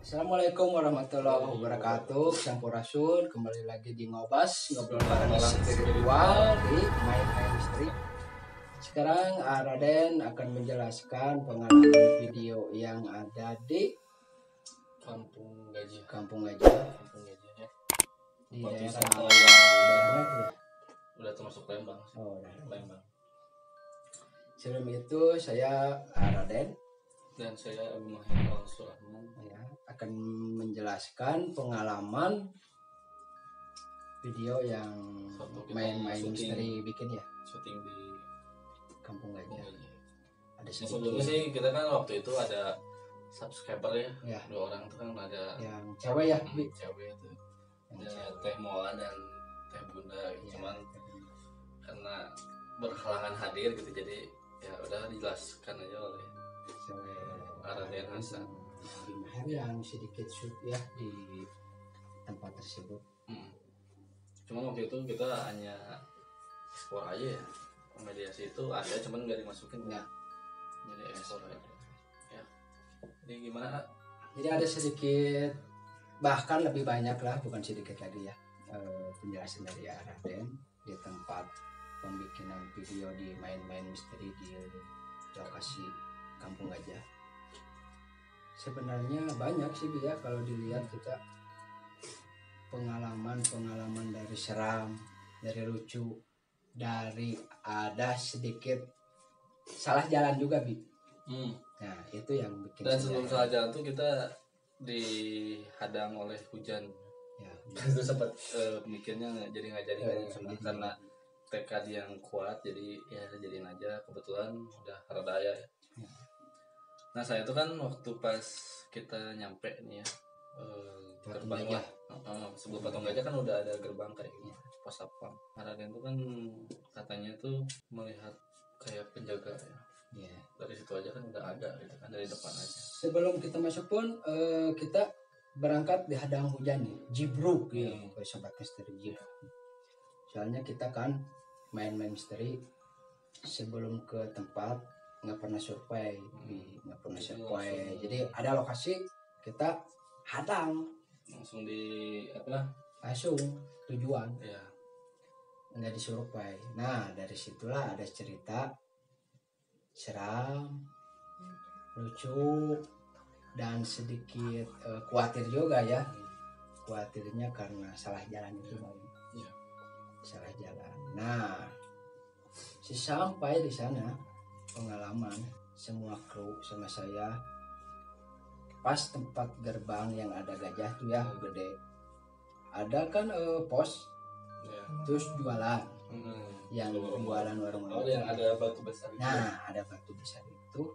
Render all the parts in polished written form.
Assalamualaikum warahmatullahi wabarakatuh. Sampurasun, kembali lagi di Ngobas, ngobrol bareng spiritual di Main Misteri. Sekarang Raden akan menjelaskan pengalaman video yang ada di Kampung Gajah. Kampung Gajah Ya. di Tempat daerah wisata daerah mana itu ya? udah termasuk Lembang sih. Oh, daerah Lembang. Sebelum itu saya Raden Dan saya Abu Mahendra Surahman ya, akan menjelaskan pengalaman video yang Waktu kita main syuting. misteri bikin ya syuting di Kampung Kampung Gajah. Gajah. Ada Nah, sedikit sebelumnya sih kita kan waktu itu ada subscriber ya, ya 2 orang tuh kan ada yang cewek ya, Bi? cewek itu Yang ada cewek. Teh Moa dan Teh Bunda gitu. Ya, Cuman karena berhalangan hadir gitu jadi ya udah dijelaskan aja oleh cewek Raden Hasan. di Mahar yang sedikit shoot ya di tempat tersebut. Cuman waktu itu kita hanya ekspor aja ya, mediasi itu ada cuman nggak dimasukin Ya. jadi ekspor aja ya. Jadi gimana? Jadi ada sedikit, bahkan lebih banyak lah, bukan sedikit lagi ya, penjelasan dari Raden di tempat pembikinan video di main misteri di lokasi Kampung Gajah. Sebenarnya banyak sih Bi, ya kalau dilihat kita pengalaman dari seram, dari lucu, dari ada sedikit salah jalan juga Bi. Nah itu yang bikin. Dan sebelum salah jalan tuh kita dihadang oleh hujan ya, itu sempat mikirnya nggak jadi jadi. karena tekad yang kuat jadi ya jadiin aja, kebetulan udah rada ya. Nah saya itu kan waktu pas kita nyampe nih ya gerbangnya sebelum Patung Gajah kan udah ada gerbang kayak gitu, pos satpam. Raden itu kan katanya tuh melihat kayak penjaga ya. Dari situ aja kan udah ada gitu kan, dari depan aja. Sebelum kita masuk pun kita berangkat dihadang hujan nih, jibruk ya, sobat misteri jibruk. Soalnya kita kan main misteri sebelum ke tempat nggak pernah survei, nggak pernah survei. Jadi ada lokasi kita hadang langsung di apa? Langsung tujuan. Ya. Nggak disurvei. Nah dari situlah ada cerita seram, lucu, dan sedikit khawatir juga ya. Khawatirnya karena salah jalan itu ya. Salah jalan. Nah sampai di sana pengalaman semua kru sama saya pas tempat gerbang yang ada gajah tuh ya, gede. Ada kan pos ya. Terus jualan yang jualan warung-warung. Yang ada batu besar. Nah ada batu besar itu,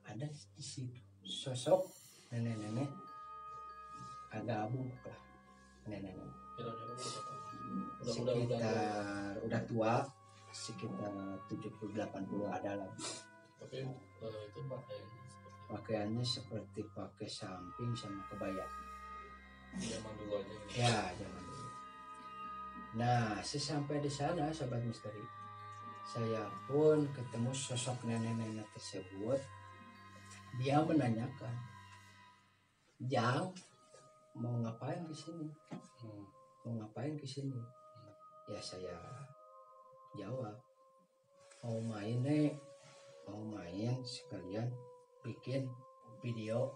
ada di situ sosok nenek-nenek agak abung lah, nenek-nenek sekitar udah tua, sekitar 70-80 ada lah. Tapi itu pakaiannya seperti pakai samping sama kebaya zaman dulu aja ya, zaman dulu. Nah sesampai di sana sobat misteri, saya pun ketemu sosok nenek-nenek tersebut. Dia menanyakan, "Jang, mau ngapain ke sini? Mau ngapain ke sini?" Ya saya jawab, "Mau main nek, mau main sekalian bikin video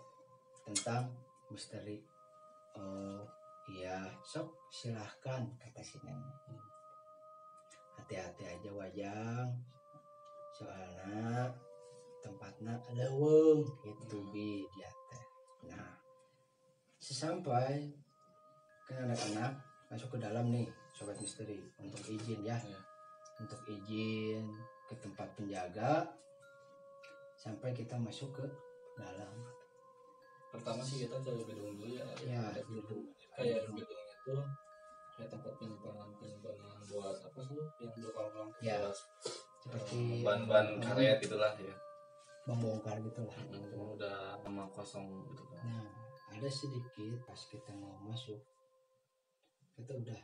tentang misteri." "Oh iya, sok silahkan," kata si nenek. "Hati-hati aja wajang, soalnya tempatnya leweng gitu Bi dia teh." Nah sesampai ke anak-anak masuk ke dalam nih sobat misteri untuk izin ya. Untuk izin ke tempat penjaga sampai kita masuk ke dalam. Pertama sih kita ke gedung dulu ya. Ya gedung. Kayak gedungnya tuh kayak tempat penyimpanan buat apa sih yang berkolam ya, buat seperti ban karet gitulah ya, membongkar gitulah. Udah lama kosong gitu kan. Nah ada sedikit pas kita mau masuk, kita udah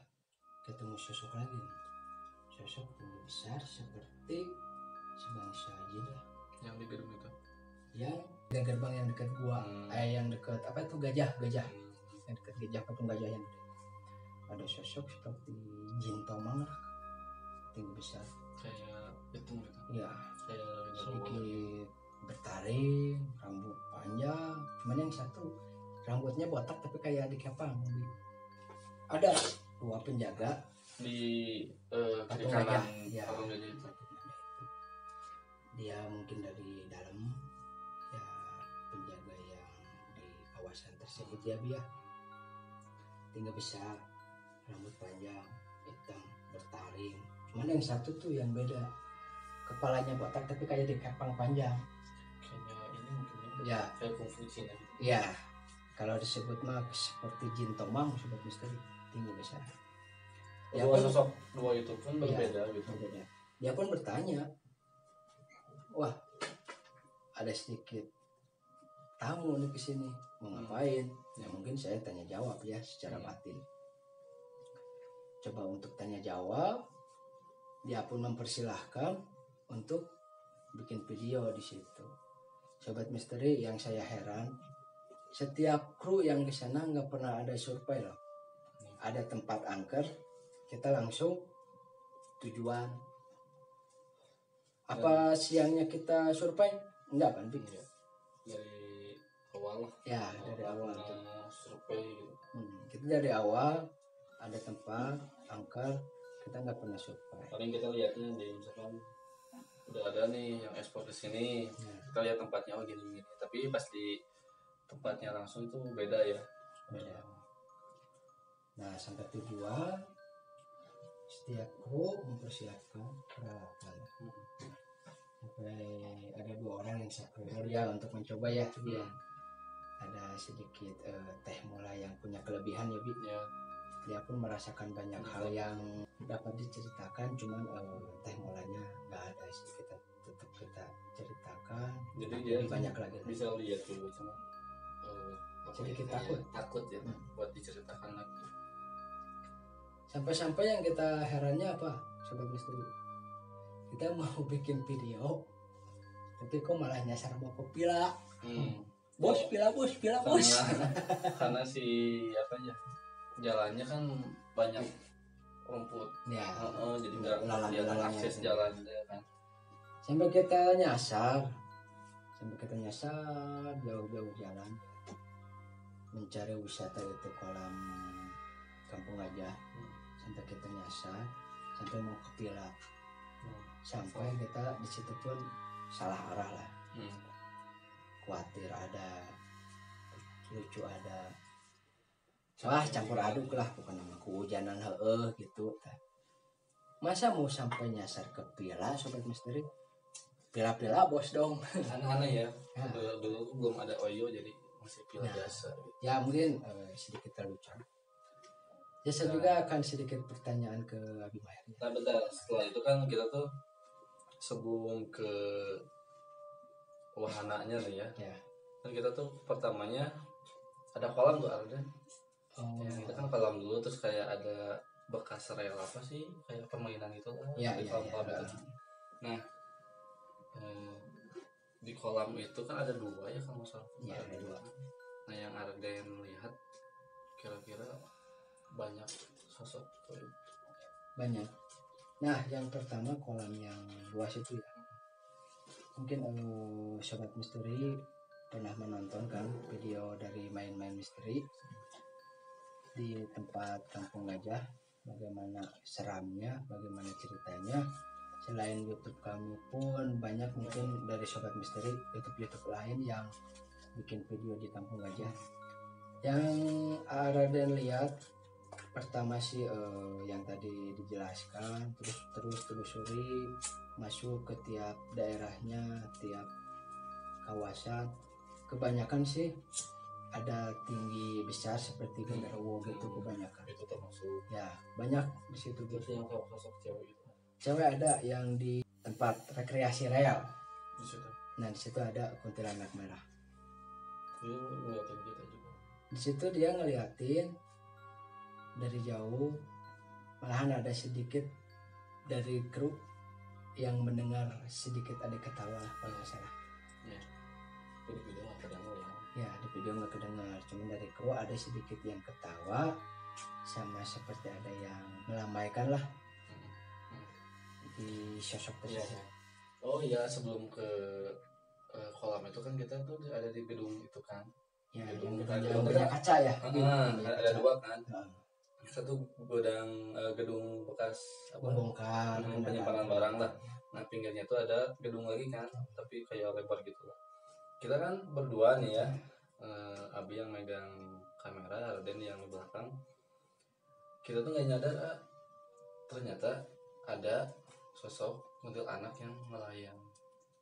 ketemu sosok lagi nih. Sosok besar seperti sebangsa jin lah yang di gedung itu yang gerbang yang dekat gua, yang dekat apa itu gajah yang dekat gajah, patung gajah yang gede. Ada sosok seperti Jin Tomang lah, tinggi besar, kayak itu ya kayak sedikit bertaring, rambut panjang, cuman yang satu rambutnya botak tapi kayak dikepang. Ada 2 penjaga di kiri patung kanan gajah, ya. patung gajah itu. Dia mungkin dari dalam ya, penjaga yang di kawasan tersebut ya Bia, tinggi besar, rambut panjang, hitam, bertaring. Cuman yang satu tuh yang beda, kepalanya botak tapi kayak dikepang panjang. Kayaknya ini mungkin Ya, kayak kungfu Cina gitu. ya. Kalau disebut mah seperti Jin Tomang, sobat misteri, tinggi besar. Ya Dua pun, sosok dua itu pun berbeda gitu. berbeda. Dia pun bertanya, wah ada sedikit tamu nih kesini, mau ngapain? Ya mungkin saya tanya jawab ya secara batin. Coba untuk tanya jawab, dia pun mempersilahkan untuk bikin video di situ. Sobat misteri, yang saya heran, setiap kru yang di sana nggak pernah ada survei loh. Ada tempat angker, kita langsung tujuan. Apa siangnya kita survei? Enggak kan, Bik? Dari awal lah. Ya, dari awal. Survei gitu. Kita dari awal ada tempat angker, kita nggak pernah survei. Paling kita lihatnya di misalkan udah ada nih yang ekspor ke sini, kita lihat tempatnya oh gini. Tapi pas di tempatnya langsung itu beda ya. Beda. Nah, sampai tujuan, setiap kru mempersiapkan peralatan. Sampai ada 2 orang yang sakral ya untuk mencoba ya. Ada sedikit teh mulai yang punya kelebihan ya Bi. Ya. Dia pun merasakan banyak hal yang dapat diceritakan, cuman teh mulanya nggak ada sih, kita tetap kita ceritakan. Jadi dia banyak lagi bisa lihat dulu cuman sedikit takut ya buat diceritakan lagi. Sampai-sampai yang kita herannya apa, sobat misteri, kita mau bikin video tapi kok malah nyasar mau ke pila. Bos, pila bos. Karena si apa ya, jalannya kan banyak rumput ya, jadi nggak kelihatan akses jalannya kan. Sampai kita nyasar jauh-jauh jalan mencari wisata itu kolam Kampung Gajah. Sampai kita nyasar, sampai mau ke pila, sampai kita di situ pun salah arah lah. Khawatir ada, lucu ada, wah campur aduk lah, bukan nama kehujanan gitu. Masa mau sampai nyasar ke pila, sobat misteri? Pila-pila bos dong. Aneh ya. Dulu belum ada Oyo jadi masih pila biasa gitu. Ya mungkin sedikit terlucu. Ya saya juga akan sedikit pertanyaan ke Abi Maher. Nah bentar, setelah itu kan kita tuh sebelum ke wahananya nih ya. Kan kita tuh pertamanya ada kolam tuh ada. Kita kan kolam dulu, terus kayak ada bekas rel apa sih, kayak permainan itu lah. Di kolam itu. Nah di kolam itu kan ada 2 ya kalau salah. Ada 2. Nah yang Arden lihat kira-kira banyak sosok tuh. Banyak. Nah yang pertama kolam yang luas itu ya, mungkin sobat misteri pernah menonton kan video dari main-main misteri di tempat Kampung Gajah, bagaimana seramnya, bagaimana ceritanya. Selain YouTube kami pun banyak mungkin dari sobat misteri YouTube lain yang bikin video di Kampung Gajah. Yang Raden lihat pertama sih yang tadi dijelaskan, terus telusuri masuk ke tiap daerahnya, tiap kawasan. Kebanyakan sih ada tinggi besar seperti genderuwo gitu, kebanyakan itu termasuk ya, banyak di situ. Terus yang sosok cewek itu, cewek ada yang di tempat rekreasi real di situ. Nah di situ ada kuntilanak merah. Dia ngeliatin kita juga. Di situ dia ngeliatin dari jauh, malahan ada sedikit dari kru yang mendengar sedikit ada ketawa kalau nggak salah. Ya. Itu di video video nggak kedengar, cuman dari kru ada sedikit yang ketawa sama seperti ada yang melambaikan lah di sosok tersebut. Oh iya, sebelum ke kolam itu kan kita tuh ada di gedung itu kan. Ya, Gedung yang punya kaca ya. ada dua kan. Satu gedung bekas bongkar penyimpanan barang lah. Nah pinggirnya tuh ada gedung lagi kan, tapi kayak lebar gitu lah. Kita kan berdua nih ya, Abi yang megang kamera, Raden yang di belakang. Kita tuh nggak nyadar ternyata ada sosok kuntilanak yang melayang,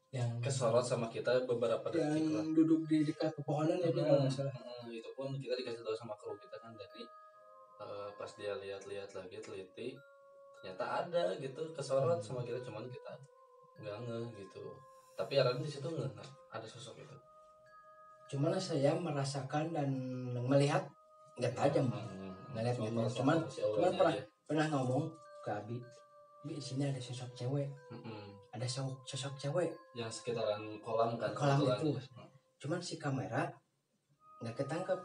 yang kesorot sama kita beberapa detik lah. Duduk di dekat pepohonan ya kalau nggak salah. Itu pun kita dikasih tahu sama kru kita kan, jadi pas dia lihat-lihat lagi teliti, ternyata ada gitu kesorot sama kita, cuman kita nggak ngeh gitu. Tapi Raden di situ nggak ada sosok itu. Cuman saya merasakan dan melihat nggak tajam, ngeliat gitu. Cuman pernah ngomong ke Abi, di sini ada sosok cewek, ada sosok cewek yang sekitaran kolam kan, kolam itu. Cuman si kamera nggak ketangkep,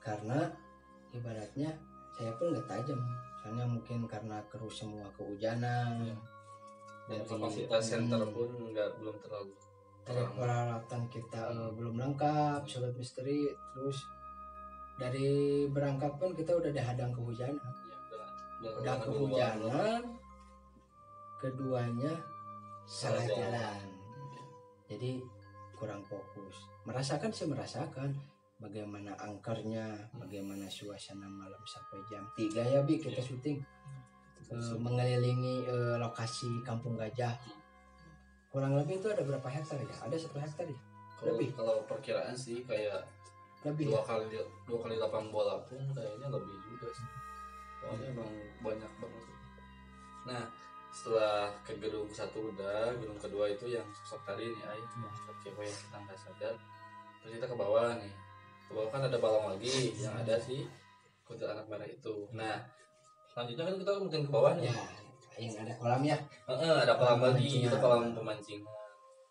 karena ibaratnya saya pun nggak tajam, soalnya mungkin karena kru semua kehujanan dan kapasitas center pun belum terlalu. Peralatan kita belum lengkap, sobat misteri. Terus dari berangkat pun kita udah dihadang kehujanan. Udah kehujanan, keduanya salah jalan. Jadi kurang fokus. Merasakan bagaimana angkernya, bagaimana suasana malam sampai jam 3 ya Bi kita syuting. Mengelilingi lokasi Kampung Gajah. Kurang lebih itu ada berapa hektar ya? Ada 1 hektar ya? Lebih. Kalau perkiraan sih kayak lebih 2 kali lapang bola pun kayaknya lebih juga sih. Soalnya emang banyak banget. Nah, setelah ke gedung 1 udah, gedung kedua itu yang sosok tadi nih cewek yang kita nggak sadar. Terus kita ke bawah nih. Ke bawah kan ada balong lagi yang ada si kuntilanak merah itu. Nah, selanjutnya kan kita mungkin ke bawah nih. Yang ada kolamnya. Ada kolam lagi, itu kolam pemancingan.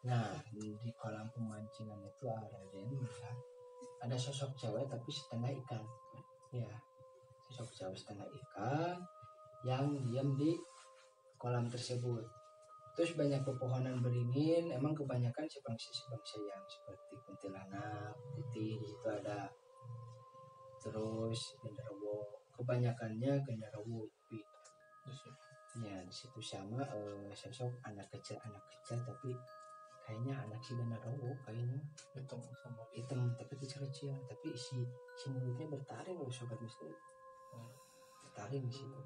Nah, di kolam pemancingan itu Raden melihat ada sosok cewek tapi setengah ikan. Ya, sosok cewek setengah ikan yang diam di kolam tersebut. Terus banyak pepohonan beringin, emang kebanyakan sebangsa yang seperti kuntilanak, putih di situ ada. Terus genderuwo, kebanyakannya genderuwo. Ya di situ sama sosok anak kecil tapi kayaknya anak si genderuwo, kayaknya hitam tapi kecil tapi si mulutnya bertaring loh sobat misteri. Bertaring di situ.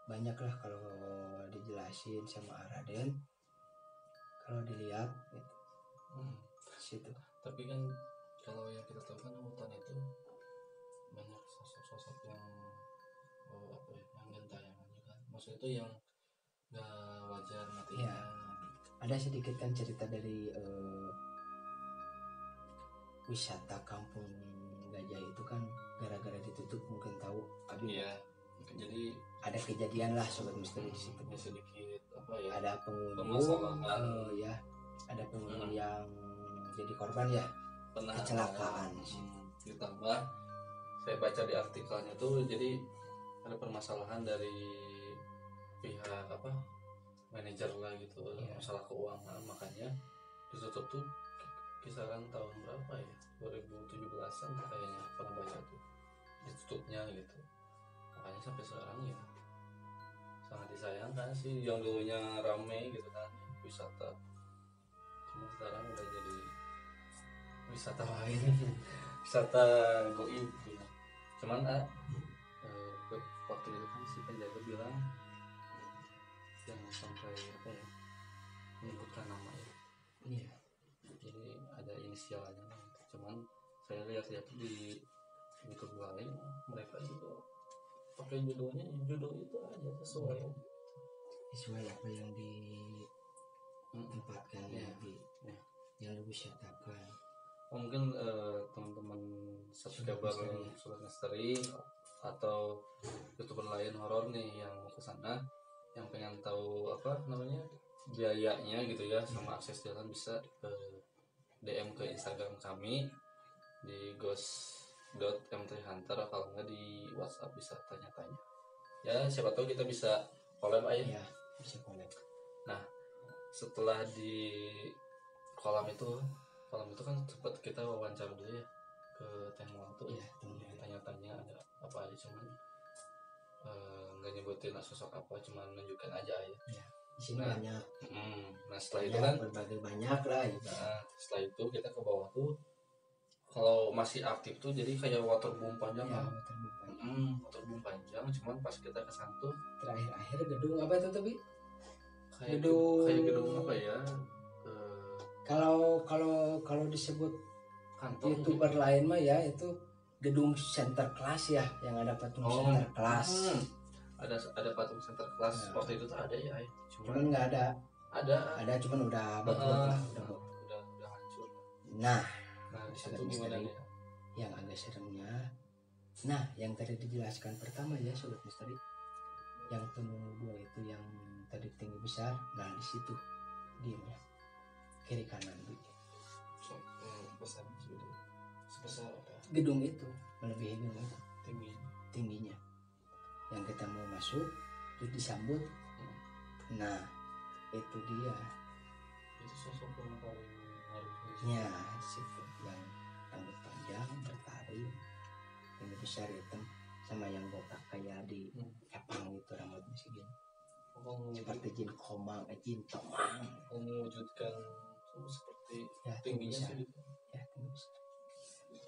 Banyak lah kalau dijelasin sama Raden, kalau dilihat gitu. Situ. Tapi kan kalau yang kita tahu kan hutan itu banyak sosok-sosok yang yang gentayangan juga. Maksudnya itu yang nggak wajar matinya. Ya, ada sedikit kan cerita dari wisata Kampung Gajah itu kan gara-gara ditutup, mungkin tahu Abi. Iya. Jadi ada kejadian lah sobat misteri di situ. Sedikit apa ya? Ada pengunjung ya, ada pengunjung yang jadi korban ya, kecelakaan. Ditambah saya baca di artikelnya tuh, jadi ada permasalahan dari pihak manajer lah gitu, masalah keuangan, makanya ditutup tuh kisaran tahun berapa ya, 2017an kayaknya pernah baca tuh ditutupnya gitu. Makanya sampai sekarang ya sangat disayangkan sih, yang dulunya rame gitu kan wisata, cuma sekarang udah jadi wisata lain, wisata goib gitu. Cuman waktu itu kan si penjaga bilang jangan sampai menyebutkan nama ya. Iya. Jadi ada inisialnya. Cuman saya lihat-lihat di YouTube lain mereka juga pakai judul itu aja sesuai apa yang ditempatkan yang lebih wisatakan. Mungkin teman-teman subscriber Sobat Misteri atau YouTuber lain horor nih yang mau kesana, yang pengen tahu biayanya gitu ya sama akses jalan, bisa DM ke Instagram kami di ghost.m3hunter, kalau nggak di WhatsApp bisa tanya-tanya ya, siapa tahu kita bisa collab aja ya bisa collab. Nah setelah di kolam itu kan sempat kita wawancara dulu ya ke Teh Muang tuh Iya, tanya-tanya ada apa aja, cuman nggak nyebutin sosok apa, cuman nunjukin aja ya. Di sini Nah, banyak. Nah setelah itu kan berbagai banyak lah gitu. Nah setelah itu kita ke bawah tuh, kalau masih aktif tuh jadi kayak waterboom panjang Ya, kan. waterboom Waterboom panjang, cuman pas kita ke sana tuh terakhir gedung apa itu tapi kayak Gedung- gedung apa ya, kalau disebut kantor YouTuber gitu. lain mah ya itu gedung center class ya, yang ada patung center class. Ada patung center class. Ya. Waktu itu tuh ada ya, Cuman nggak ada cuman udah bobrok lah, udah hancur. Nah Di situ gimana nih? yang agak seremnya, nah yang tadi dijelaskan pertama ya sobat misteri, yang penunggu dua itu yang tadi tinggi besar, nah di situ diemnya kiri kanan gitu. Besar sudah sebesar apa? Gedung itu melebihi gedung itu tingginya, yang kita mau masuk terus disambut. Nah itu dia Itu sosok yang paling harus ya, situ yang rambut panjang bertaring tinggi besar hitam sama yang botak kayak di Jepang gitu, rambutnya segini seperti jin komang, jin tomang, mewujudkan seperti ya, tingginya besar. segitu. Ya, tinggi besar.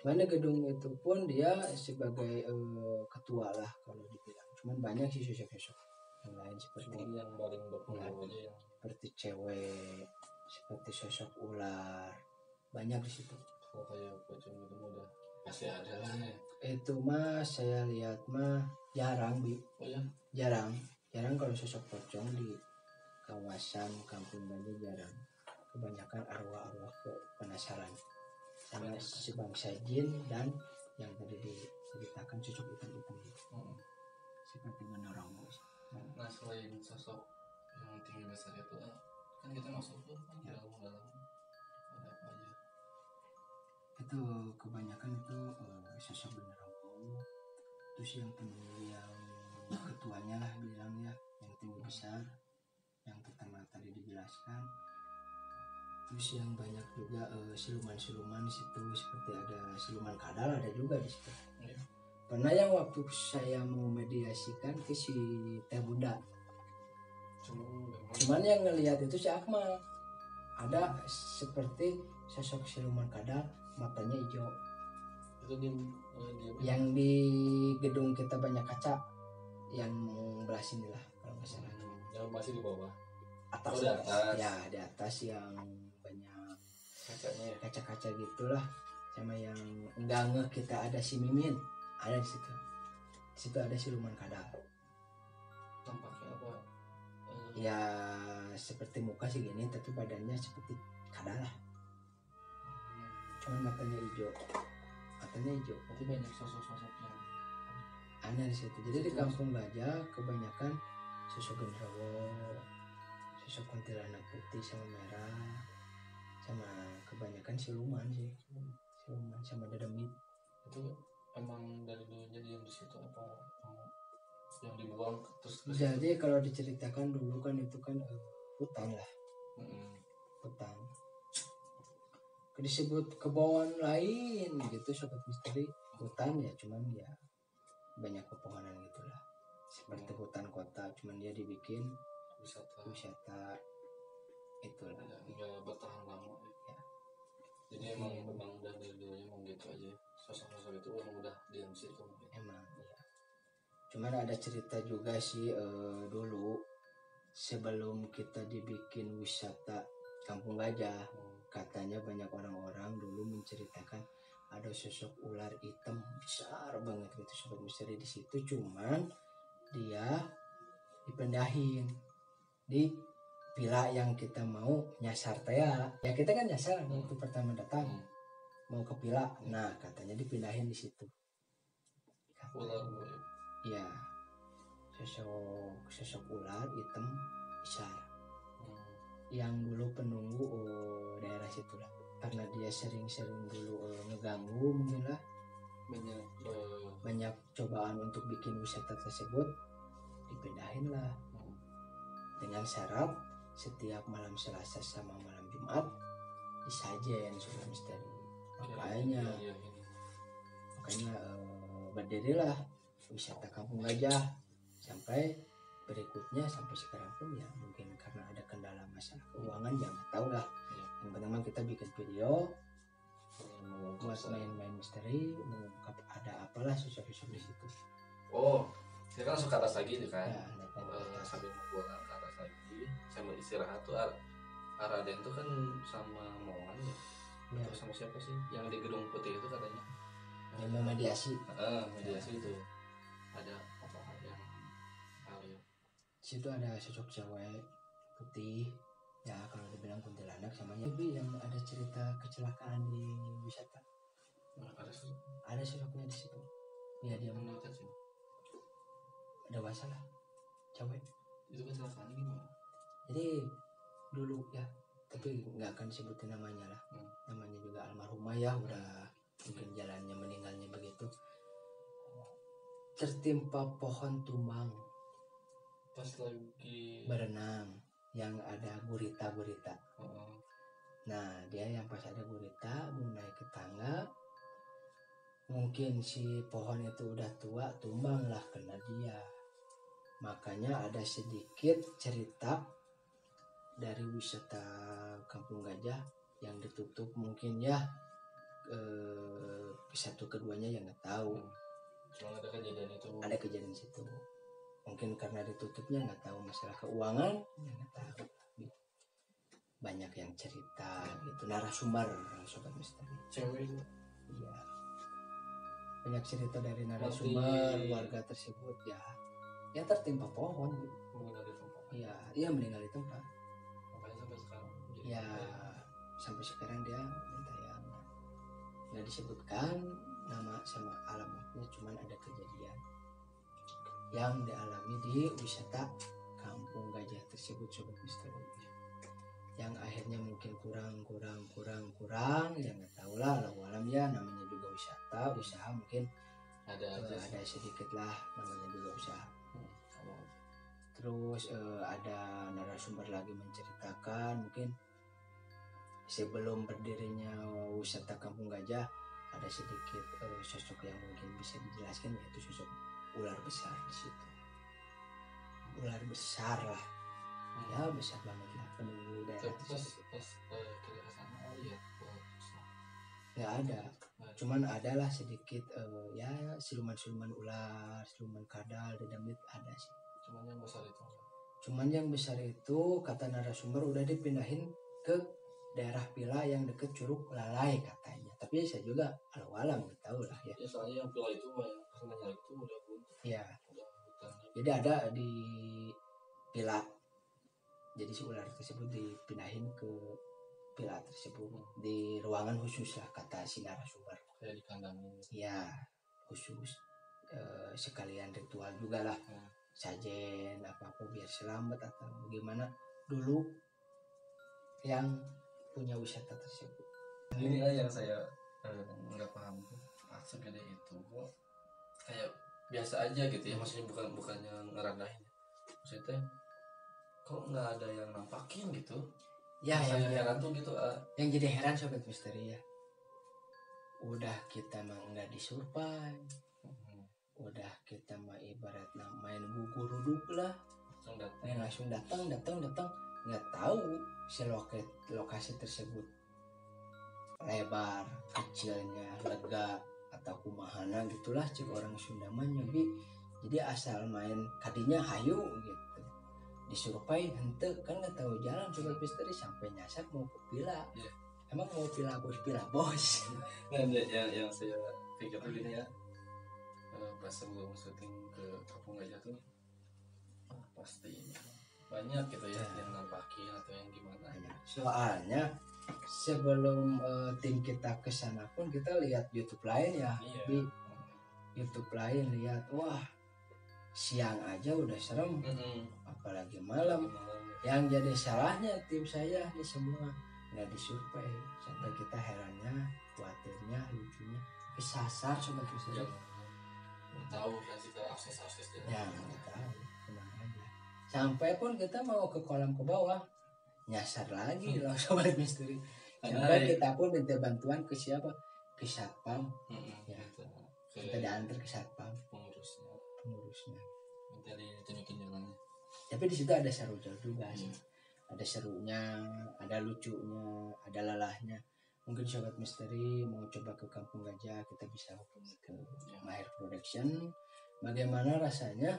Mana gedung itu pun dia sebagai ketua lah kalau dibilang, cuman banyak sih sosok-sosok yang lain seperti yang paling berpengaruh aja yang seperti cewek, seperti sosok ular, banyak di situ. kalau kayak pocong itu udah pasti ada lah ya. Itu mah saya lihat mah jarang ya jarang kalau sosok pocong di kawasan Kampung Gajah, jarang. Kebanyakan arwah-arwah penasaran sama sebangsa jin dan yang tadi diceritakan sosok hitam-hitam seperti menorong. Nah selain sosok yang tinggi besar itu kan kita masuk tuh kan dalam ada apa aja? Itu kebanyakan itu sosok menorong, terus yang ketuanya lah bilang ya, yang tinggi besar yang pertama tadi dijelaskan. Terus yang banyak juga siluman-siluman di situ, seperti ada siluman kadal, ada juga di situ. Pernah yang waktu saya mau mediasikan ke si Teh Bunda, cuman yang ngelihat itu si Akmal, ada seperti sosok siluman kadal, matanya hijau. Itu dia yang di gedung kita banyak kaca, yang belah sini lah kalau nggak salah. Yang masih di bawah. Atas, di atas. Ya di atas yang banyak kacanya ya. Kaca-kaca gitulah, sama yang enggak kita ada si Mimin ada di situ. Di situ ada siluman kadal. Tampaknya apa? Ya seperti muka sih gini, tapi badannya seperti kadal lah. Cuman matanya hijau. Berarti banyak sosok-sosok yang aneh di situ. Jadi di Kampung Gajah kebanyakan sosok genderuwo, sosok kuntilanak putih sama merah, sama kebanyakan siluman sih, siluman sama dedemit. Itu emang dari dulunya diam di situ apa yang dibuang terus jadi kalau diceritakan dulu kan itu kan hutan lah. Hutan disebut kebun lain gitu sobat misteri, hutan ya, cuman ya banyak pepohonan gitulah, seperti hutan kota, cuman dia dibikin wisata itulah, nggak bertahan lama ya. Jadi emang udah dari dulunya emang gitu aja, sosok-sosok itu emang udah diam situ mungkin. Emang ya, cuman ada cerita juga sih dulu sebelum kita dibikin wisata Kampung Gajah, katanya banyak orang-orang dulu menceritakan ada sosok ular hitam besar banget gitu sobat misteri di situ, cuman dia dipindahin di villa yang kita mau nyasar ya kita kan nyasar waktu pertama datang mau ke villa, nah katanya dipindahin di situ. Ular ya, sosok ular hitam besar yang dulu penunggu daerah situ lah, karena dia sering-sering dulu ngeganggu mungkin lah, banyak cobaan untuk bikin wisata tersebut, dipindahin lah dengan syarat setiap malam Selasa sama malam Jumat disajen Sobat Misteri. Makanya berdirilah wisata Kampung Gajah sampai berikutnya sampai sekarang pun ya mungkin karena ada kendala masalah keuangan ya nggak tahu lah. Yang pertama kita bikin video buat main-main misteri, mengungkap ada apalah sosok-sosok di situ. Oh, saya kan langsung ke atas lagi nih kan. Ya, Sambil mau pulang ke atas lagi, saya mau istirahat tuh Raden tuh kan sama Moan ya. Atau sama siapa sih yang di Gedung Putih itu katanya yang mau mediasi. Mediasi itu ada apa yang kalian situ ada sosok cewek putih ya, kalau dibilang kuntilanak sama tapi yang ada cerita kecelakaan di wisata. Ada sosoknya di situ ya, dia menurut sih dewasa lah cewek. Itu kecelakaannya gimana? Jadi dulu ya, tapi nggak akan sebutin namanya lah. Namanya juga almarhumah ya, udah mungkin jalannya meninggalnya begitu. Tertimpa pohon tumbang pas lagi berenang yang ada gurita. Nah dia yang pas ada gurita mau naik ke tangga, mungkin si pohon itu udah tua, tumbang lah kena dia. Makanya ada sedikit cerita dari wisata Kampung Gajah yang ditutup mungkin ya, satu keduanya yang nggak tahu. Cuma ada kejadian itu. Ada kejadian situ. Mungkin karena ditutupnya nggak tahu masalah keuangan, ya nggak tahu. Banyak yang cerita gitu, narasumber Sobat Misteri. Cewek itu. Iya. Banyak cerita dari narasumber warga tersebut ya. Yang tertimpa pohon gitu. Meninggal di tempat. Iya meninggal di tempat. Makanya sampai sekarang. Ya sampai sekarang dia minta yang nggak disebutkan nama sama alamatnya, cuman ada kejadian yang dialami di wisata Kampung Gajah tersebut Sobat Misteri, yang akhirnya mungkin kurang ya nggak tahu lah, alam ya namanya juga usaha mungkin ada sedikit lah, namanya juga usaha. Terus ada narasumber lagi menceritakan mungkin sebelum berdirinya wisata Kampung Gajah ada sedikit sosok yang mungkin bisa dijelaskan, yaitu sosok ular besar di situ. Ular besar lah, ya besar banget lah penunggu daerah tersebut. Kita kesana lihat nggak ada, cuman adalah sedikit ya siluman ular, siluman kadal, dedamit ada sih. Cuman yang besar itu kata narasumber udah dipindahin ke daerah Pila yang deket Curug Lalai katanya. Tapi saya juga alam nggak tahu lah ya. Ya soalnya yang Pila itu yang kesananya itu udah buntu. Iya. Jadi ada di Pila. Jadi si ular tersebut dipindahin ke Pila tersebut di ruangan khusus lah kata si narasumber. Kayak di kandang. Iya khusus, sekalian ritual juga lah. Sajen apa biar selamat atau bagaimana dulu yang punya wisata tersebut. Inilah yang saya nggak paham tuh, segede itu kok kayak biasa aja gitu ya, maksudnya bukannya ngerendahin, maksudnya kok nggak ada yang nampakin gitu ya. Yang heran tuh gitu. Yang jadi heran Sobat Misteri ya, udah kita mah nggak disurpai, udah kita mah ibarat main guguruduk lah, langsung datang nggak tahu si lokasi tersebut lebar kecilnya, lega atau kumahana gitulah cik orang Sunda mah nyebi. Jadi asal main kadinya hayu gitu, disurpai hente kan nggak tahu jalan Sobat Misteri sampai nyasar mau ke Pila. Emang mau Pila bos. Nah, yang saya pikir tuh gini ya, pas sebelum syuting ke Kampung Gajah tuh pasti banyak gitu ya yang nampakin atau yang gimana. Soalnya sebelum tim kita kesana pun kita lihat YouTube lain ya. Di YouTube lain lihat, wah siang aja udah serem, apalagi malam. Yang jadi salahnya tim saya nih semua nggak disurvei, sampai kita herannya, khawatirnya, lucunya kesasar sobat misteri. Tahu kasih ke akses Ya nggak tahu kemana aja, sampai pun kita mau ke kolam ke bawah nyasar lagi loh sobat misteri. Sampai kita pun minta bantuan ke siapa, ke satpam. Ya kita diantar ke satpam, pengurusnya minta ditunjukin jalannya. Tapi di situ ada seru juga sih. Ada serunya, ada lucunya, ada lelahnya. Mungkin sobat misteri mau coba ke Kampung Gajah, kita bisa hubungi ke Mahir Production. Bagaimana rasanya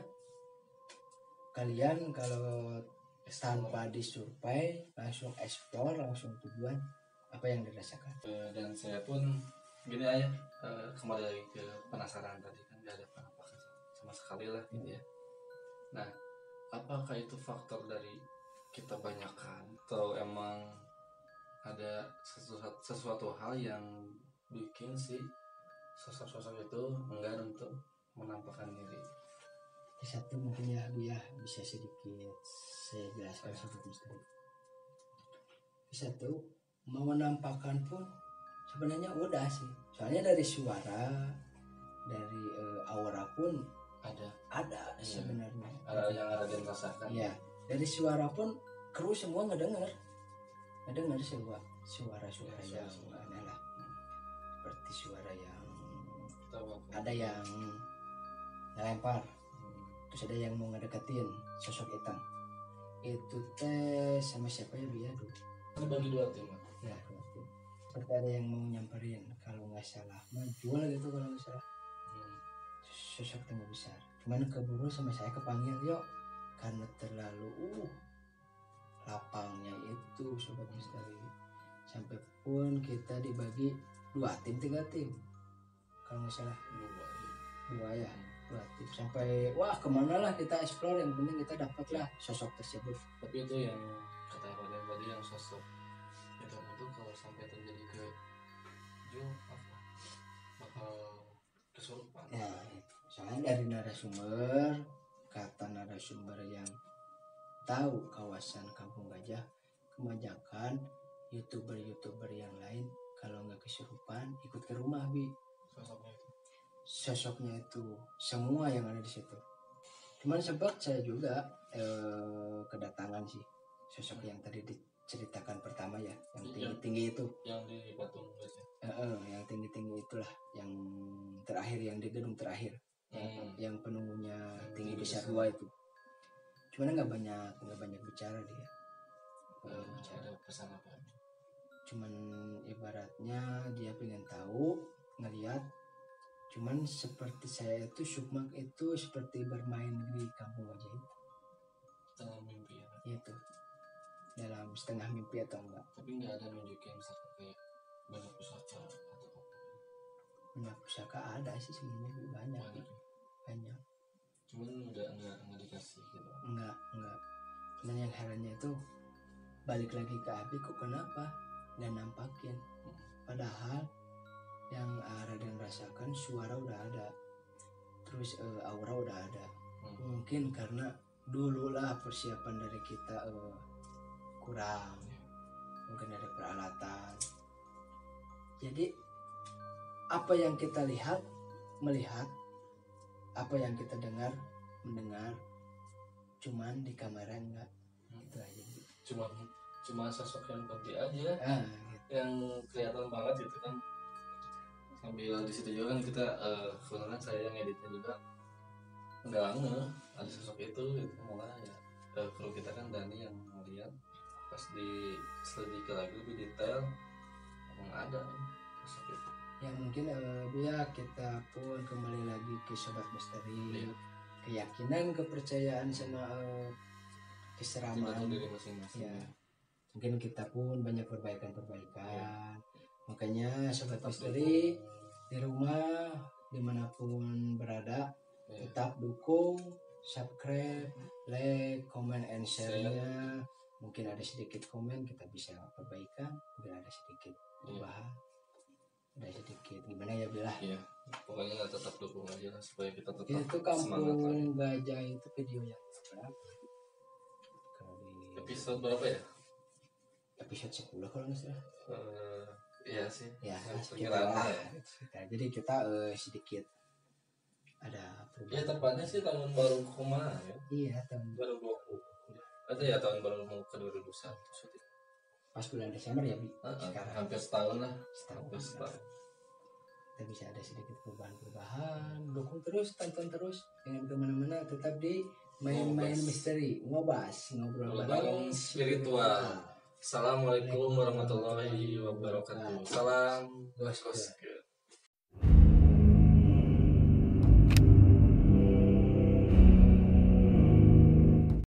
kalian kalau tanpa disurvei langsung explore, langsung tujuan, apa yang dirasakan? Dan saya pun gini aja, kembali lagi ke penasaran tadi kan, gak ada penampakan sama sekali lah gitu ya. Nah, apakah itu faktor dari kita banyakkan atau emang ada sesuatu hal yang bikin si sosok-sosok itu enggan untuk menampakkan diri? Di satu mungkin ya bisa sedikit saya jelaskan sobat misteri. Di satu mau menampakkan pun sebenarnya udah sih, soalnya dari suara, dari aura pun ada sebenarnya. Ada yang ada dirasakan. Ya, dari suara pun kru semua ngedengar suara yang aneh lah, seperti suara yang ada yang ngelempar, terus ada yang mau ngedeketin sosok hitam. Itu teh sama siapa ya dia dulu? Bagi dua tim. Ya, dua tim. Seperti ada yang mau nyamperin, kalau nggak salah Majul gitu kalau nggak salah. Sosok tengah besar, cuman keburu sama saya kepanggil yuk, karena terlalu lapangnya itu sobat misteri. Sampai pun kita dibagi 2 tim 3 tim kalau nggak salah, dua tim, sampai wah kemana lah kita explore, yang penting kita dapatlah sosok tersebut. Tapi itu yang kata Raden tadi, yang sosok itu kalau sampai terjadi ke Jo bakal kesurupan ya. Soalnya dari narasumber, kata narasumber yang tahu kawasan Kampung Gajah, kebanyakan youtuber yang lain kalau nggak kesurupan ikut ke rumah sosoknya itu semua yang ada di situ. Cuman sempat saya juga kedatangan sih sosok yang tadi diceritakan pertama ya, yang tinggi itu, yang di Patung Gajah. Yang tinggi itulah, yang terakhir, yang di gedung terakhir, yang penunggunya tinggi besar 2 itu. Cuman nggak banyak bicara dia. Ada pesan apa? Cuman ibaratnya dia pengen tahu, ngeliat. Cuman seperti saya itu Sukmak itu seperti bermain di Kampung Gajah itu. Dalam mimpi ya? Itu dalam setengah mimpi atau enggak. Tapi nggak ada nunjukin misalkan kayak banyak pusaka atau apa? Banyak pusaka ada sih sebenarnya, banyak. Cuman nggak dikasih gitu. Enggak. Cuman yang herannya itu balik lagi ke Abi, kok kenapa nggak nampakin? Padahal yang Raden rasakan suara udah ada, terus aura udah ada. Mungkin karena dulu lah persiapan dari kita kurang, mungkin ada peralatan. Jadi apa yang kita melihat, apa yang kita mendengar, cuman di kamera enggak. Itu aja. Cuma sosok yang putih aja, gitu. Yang kelihatan banget gitu kan. Sambil di situ juga kan kita kebetulan saya yang editnya juga nggak ada sosok itu gitu, malah ya kalau kita kan Dani yang ngeliat pas diselidiki lagi lebih detail, emang ada sosok itu. Ya mungkin ya kita pun kembali lagi ke sobat misteri, keyakinan, kepercayaan sama keseraman ya. Mungkin kita pun banyak perbaikan, makanya sobat misteri di rumah dimanapun berada, tetap dukung, subscribe, like, comment, and share-nya. Mungkin ada sedikit komen kita bisa perbaikan, mungkin ada sedikit perubahan, ada sedikit gimana ya Bilah. Pokoknya tetap dukung aja lah supaya kita tetap itu Kampung Gajah itu video yang berapa? Episode berapa ya? episode 10 kalau nggak salah. Iya sih. Ya, sekiranya ya. Jadi kita sedikit ada perubahan. Ya tepatnya sih tahun baru kemana ya? Iya, tahun baru 20. Ada ya tahun baru mau ke 2021 syuting. Pas bulan Desember ya, Bi. Sekarang hampir setahun lah. Hampir setahun. Kita bisa ada sedikit perubahan. Dukung terus, tonton terus. Jangan kemana-mana, tetap di main-main misteri, ngobrol bareng spiritual. Assalamualaikum warahmatullahi wabarakatuh. Salam bos.